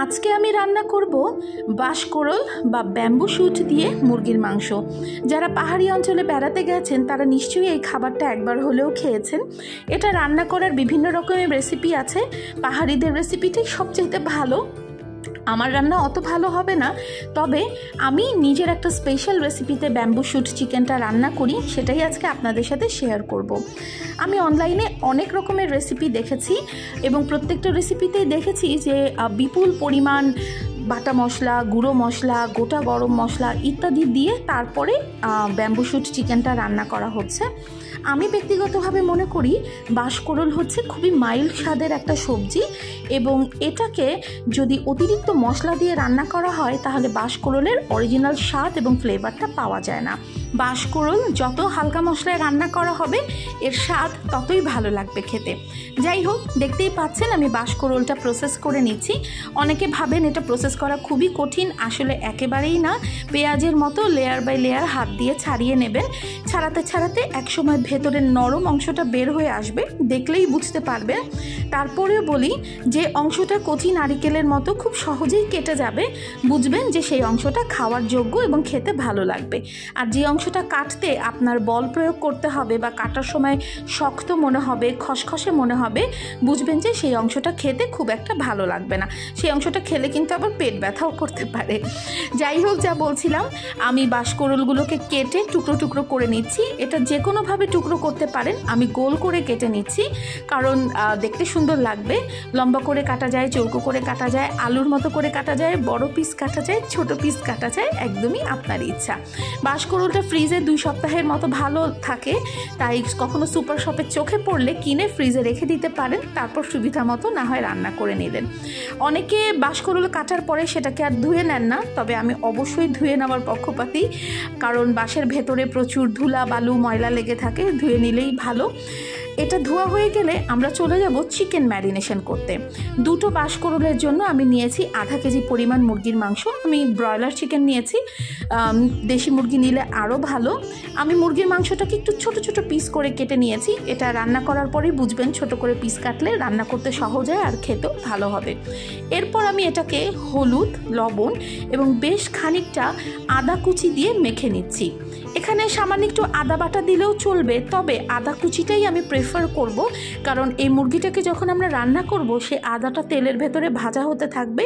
আজকে আমি রান্না করব বাঁশকোড়ল বা ব্যাম্বু শুট দিয়ে মুরগির মাংস। যারা পাহাড়ি অঞ্চলে বেড়াতে গেছেন তারা নিশ্চয়ই এই খাবারটা একবার হলেও খেয়েছেন। এটা রান্না করার বিভিন্ন রকমের রেসিপি আছে, পাহাড়িদের রেসিপিটাই সবচেয়ে ভালো। আমার রান্না অত ভালো হবে না, তবে আমি নিজের একটা স্পেশাল রেসিপিতে ব্যাম্বু শুট চিকেনটা রান্না করি, সেটাই আজকে আপনাদের সাথে শেয়ার করব। আমি অনলাইনে অনেক রকমের রেসিপি দেখেছি এবং প্রত্যেকটা রেসিপিতেই দেখেছি যে বিপুল পরিমাণ বাটা মশলা, গুঁড়ো মশলা, গোটা গরম মশলা ইত্যাদি দিয়ে তারপরে ব্যাম্বু শুট চিকেনটা রান্না করা হচ্ছে। আমি ব্যক্তিগতভাবে মনে করি বাঁশকোড়ল হচ্ছে খুবই মাইল্ড স্বাদের একটা সবজি এবং এটাকে যদি অতিরিক্ত মশলা দিয়ে রান্না করা হয় তাহলে বাঁশকোড়লের অরিজিনাল স্বাদ এবং ফ্লেভারটা পাওয়া যায় না। বাঁশকোড়ল যত হালকা মশলায় রান্না করা হবে এর স্বাদ ততই ভালো লাগবে খেতে। যাই হোক, দেখতেই পাচ্ছেন আমি বাঁশকোড়লটা প্রসেস করে নিচ্ছি। অনেকে ভাবেন এটা প্রসেস করা খুবই কঠিন, আসলে একেবারেই না। পেঁয়াজের মতো লেয়ার বাই লেয়ার হাত দিয়ে ছাড়িয়ে নেবেন। ছাড়াতে ছাড়াতে একসময় ভেতরের নরম অংশটা বের হয়ে আসবে, দেখলেই বুঝতে পারবেন। তারপরেও বলি যে অংশটা কচি নারিকেলের মতো খুব সহজেই কেটে যাবে, বুঝবেন যে সেই অংশটা খাওয়ার যোগ্য এবং খেতে ভালো লাগবে। আর যে অংশটা কাটতে আপনার বল প্রয়োগ করতে হবে বা কাটার সময় শক্ত মনে হবে, খসখসে মনে হবে, বুঝবেন যে সেই অংশটা খেতে খুব একটা ভালো লাগবে না। সেই অংশটা খেলে কিন্তু আবার পেট ব্যথাও করতে পারে। যাই হোক, যা বলছিলাম, আমি বাঁশকোড়লগুলোকে কেটে টুকরো টুকরো করে নিচ্ছি। এটা যে কোনোভাবে টুকরো করতে পারেন, আমি গোল করে কেটে নিচ্ছি কারণ দেখতে সুন্দর লাগবে। লম্বা করে কাটা যায়, চৌকো করে কাটা যায়, আলুর মতো করে কাটা যায়, বড় পিস কাটা যায়, ছোট পিস কাটা যায়, একদমই আপনার ইচ্ছা। বাঁশকোড়লটা ফ্রিজে 2 সপ্তাহের মতো ভালো থাকে, তাই কখনো সুপার শপে চোখে পড়লে কিনে ফ্রিজে রেখে দিতে পারেন, তারপর সুবিধা মতো না হয় রান্না করে নিলেন। অনেকে বাঁশকোড়ল কাটার পরে সেটাকে আর ধুয়ে নেন না, তবে আমি অবশ্যই ধুয়ে নেওয়ার পক্ষপাতী, কারণ বাঁশের ভেতরে প্রচুর ধুলা বালু ময়লা লেগে থাকে, ধুয়ে নিলেই ভালো। এটা ধোয়া হয়ে গেলে আমরা চলে যাব চিকেন ম্যারিনেশন করতে। 2টো বাঁশকোড়লের জন্য আমি নিয়েছি আধা কেজি পরিমাণ মুরগির মাংস। আমি ব্রয়লার চিকেন নিয়েছি, দেশি মুরগি নিলে আরও ভালো। আমি মুরগির মাংসটাকে একটু ছোট ছোট পিস করে কেটে নিয়েছি। এটা রান্না করার পরেই বুঝবেন ছোট করে পিস কাটলে রান্না করতে সহজ হয় আর খেতেও ভালো হবে। এরপর আমি এটাকে হলুদ, লবণ এবং বেশ খানিকটা আদা কুচি দিয়ে মেখে নিচ্ছি। এখানে সামান্য একটু আদা বাটা দিলেও চলবে, তবে আদা কুচিটাই আমি প্রেফার করব, কারণ এই মুরগিটাকে যখন আমরা রান্না করব সে আদাটা তেলের ভেতরে ভাজা হতে থাকবে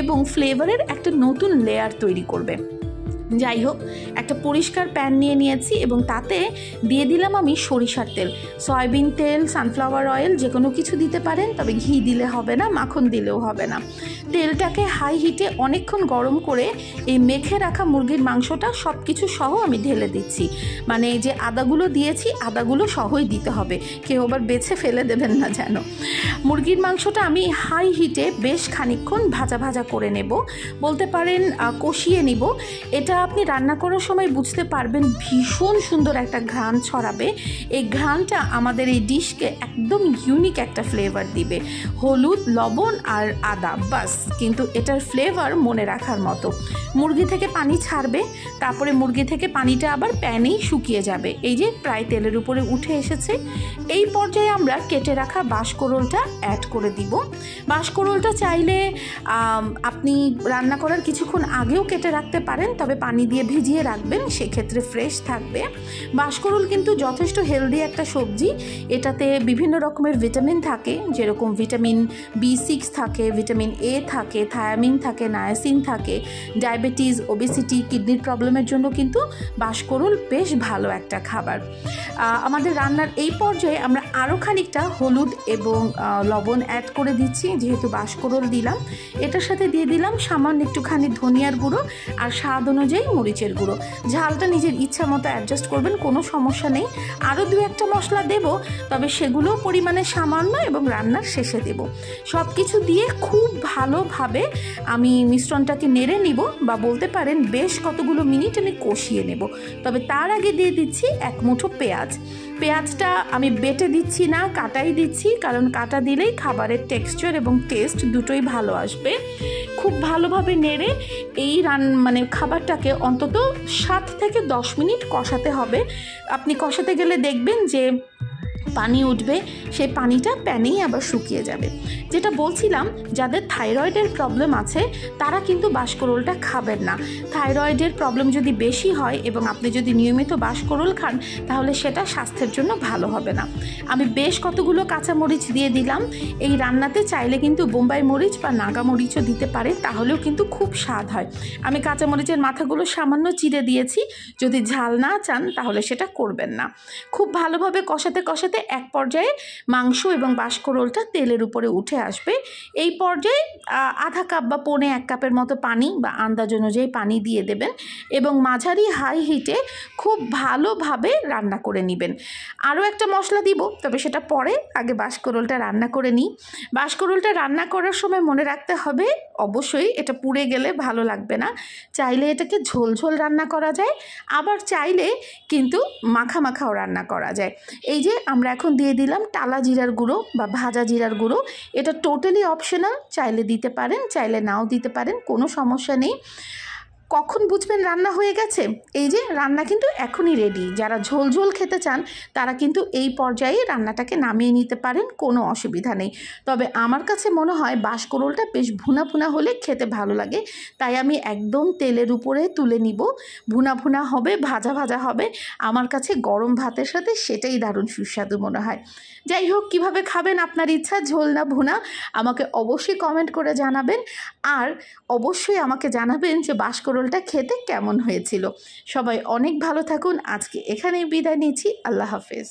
এবং ফ্লেভারের একটা নতুন লেয়ার তৈরি করবে। যাই হোক, একটা পরিষ্কার প্যান নিয়ে নিয়েছি এবং তাতে দিয়ে দিলাম আমি সরিষার তেল। সয়াবিন তেল, সানফ্লাওয়ার অয়েল যে কোনো কিছু দিতে পারেন, তবে ঘি দিলে হবে না, মাখন দিলেও হবে না। তেলটাকে হাই হিটে অনেকক্ষণ গরম করে এই মেখে রাখা মুরগির মাংসটা সব কিছু সহ আমি ঢেলে দিচ্ছি। মানে এই যে আদাগুলো দিয়েছি, আদাগুলো সহই দিতে হবে, কেউ আবার বেছে ফেলে দেবেন না যেন। মুরগির মাংসটা আমি হাই হিটে বেশ খানিকক্ষণ ভাজা ভাজা করে নেব, বলতে পারেন কষিয়ে নিব। এটা আপনি রান্না করার সময় বুঝতে পারবেন ভীষণ সুন্দর একটা ঘ্রাণ ছড়াবে। এই ঘ্রাণটা আমাদের এই ডিশকে একদম ইউনিক একটা ফ্লেভার দিবে। হলুদ, লবণ আর আদা, বাস, কিন্তু এটার ফ্লেভার মনে রাখার মতো। মুরগি থেকে পানি ছাড়বে, তারপরে মুরগি থেকে পানিটা আবার প্যানেই শুকিয়ে যাবে। এই যে প্রায় তেলের উপরে উঠে এসেছে। এই পর্যায়ে আমরা কেটে রাখা বাঁশকোড়লটা অ্যাড করে দিব। বাঁশকোড়লটা চাইলে আপনি রান্না করার কিছুক্ষণ আগেও কেটে রাখতে পারেন, তবে পানি দিয়ে ভিজিয়ে রাখবেন, সেক্ষেত্রে ফ্রেশ থাকবে। বাঁশকোড়ল কিন্তু যথেষ্ট হেলদি একটা সবজি। এটাতে বিভিন্ন রকমের ভিটামিন থাকে, যেরকম ভিটামিন B6 থাকে, ভিটামিন A থাকে, থায়ামিন থাকে, নায়াসিন থাকে। ডায়াবেটিস, ওবেসিটি, কিডনির প্রবলেমের জন্য কিন্তু বাঁশকোড়ল বেশ ভালো একটা খাবার। আমাদের রান্নার এই পর্যায়ে আমরা আরও খানিকটা হলুদ এবং লবণ অ্যাড করে দিচ্ছি, যেহেতু বাঁশকোড়ল দিলাম। এটার সাথে দিয়ে দিলাম সামান্য একটুখানি ধনিয়ার গুঁড়ো আর স্বাদ অনুযায়ী মরিচের গুঁড়ো। ঝালটা নিজের ইচ্ছা মতো অ্যাডজাস্ট করবেন, কোনো সমস্যা নেই। আরও 2-1টা মশলা দেব, তবে সেগুলো পরিমাণে সামান্য এবং রান্নার শেষে দেব। সব কিছু দিয়ে খুব ভালোভাবে আমি মিশ্রণটাকে নেড়ে নিব, বা বলতে পারেন বেশ কতগুলো মিনিট আমি কষিয়ে নেব। তবে তার আগে দিয়ে দিচ্ছি 1 মুঠো পেঁয়াজ। পেঁয়াজটা আমি বেটে দিচ্ছি না, কাটাই দিচ্ছি, কারণ কাটা দিলেই খাবারের টেক্সচার এবং টেস্ট দুটোই ভালো আসবে। খুব ভালোভাবে নেড়ে এই খাবারটাকে অন্তত 7 থেকে 10 মিনিট কষাতে হবে। আপনি কষাতে গেলে দেখবেন যে পানি উঠবে, সেই পানিটা প্যানেই আবার শুকিয়ে যাবে। যেটা বলছিলাম, যাদের থাইরয়েডের প্রবলেম আছে তারা কিন্তু বাঁশকরোলটা খাবেন না। থাইরয়েডের প্রবলেম যদি বেশি হয় এবং আপনি যদি নিয়মিত বাঁশকরোল খান তাহলে সেটা স্বাস্থ্যের জন্য ভালো হবে না। আমি বেশ কতগুলো কাঁচামরিচ দিয়ে দিলাম। এই রান্নাতে চাইলে কিন্তু বোম্বাই মরিচ বা নাগা মরিচও দিতে পারে, তাহলেও কিন্তু খুব স্বাদ হয়। আমি কাঁচামরিচের মাথাগুলো সামান্য চিড়ে দিয়েছি, যদি ঝাল না চান তাহলে সেটা করবেন না। খুব ভালোভাবে কষাতে কষাতে এক পর্যায়ে মাংস এবং বাঁশকরোলটা তেলের উপরে উঠে আসবে। এই পর্যায়ে আধা কাপ বা পৌনে 1 কাপের মতো পানি বা আন্দাজ অনুযায়ী পানি দিয়ে দেবেন এবং মাঝারি হাই হিটে খুব ভালোভাবে রান্না করে নেবেন। আরও একটা মশলা দিব, তবে সেটা পরে, আগে বাঁশকরোলটা রান্না করে নিই। বাঁশকরোলটা রান্না করার সময় মনে রাখতে হবে অবশ্যই এটা পুড়ে গেলে ভালো লাগবে না। চাইলে এটাকে ঝোল ঝোল রান্না করা যায়, আবার চাইলে কিন্তু মাখা মাখাও রান্না করা যায়। এই যে আমরা এখন দিয়ে দিলাম টালা জিরার গুঁড়ো বা ভাজা জিরার গুঁড়ো। এটা টোটালি অপশনাল, চাইলে দিতে পারেন, চাইলে নাও দিতে পারেন, কোনো সমস্যা নেই। কখন বুঝবেন রান্না হয়ে গেছে? এই যে রান্না কিন্তু এখনই রেডি। যারা ঝোল ঝোল খেতে চান তারা কিন্তু এই পর্যায়ে রান্নাটাকে নামিয়ে নিতে পারেন, কোনো অসুবিধা নেই। তবে আমার কাছে মনে হয় বাঁশকরোলটা বেশ ভুনা ভুনা হলে খেতে ভালো লাগে, তাই আমি একদম তেলের উপরে তুলে নিব। ভুনা ভুনা হবে, ভাজা ভাজা হবে। আমার কাছে গরম ভাতের সাথে সেটাই দারুণ সুস্বাদু মনে হয়। যাই হোক, কীভাবে খাবেন আপনার ইচ্ছা, ঝোল না ভুনা, আমাকে অবশ্যই কমেন্ট করে জানাবেন। আর অবশ্যই আমাকে জানাবেন যে বাঁশকরোলটা খেতে কেমন হয়েছিল। সবাই অনেক ভালো থাকুন। আজকে এখানেই বিদায় নিচ্ছি। আল্লাহ হাফেজ।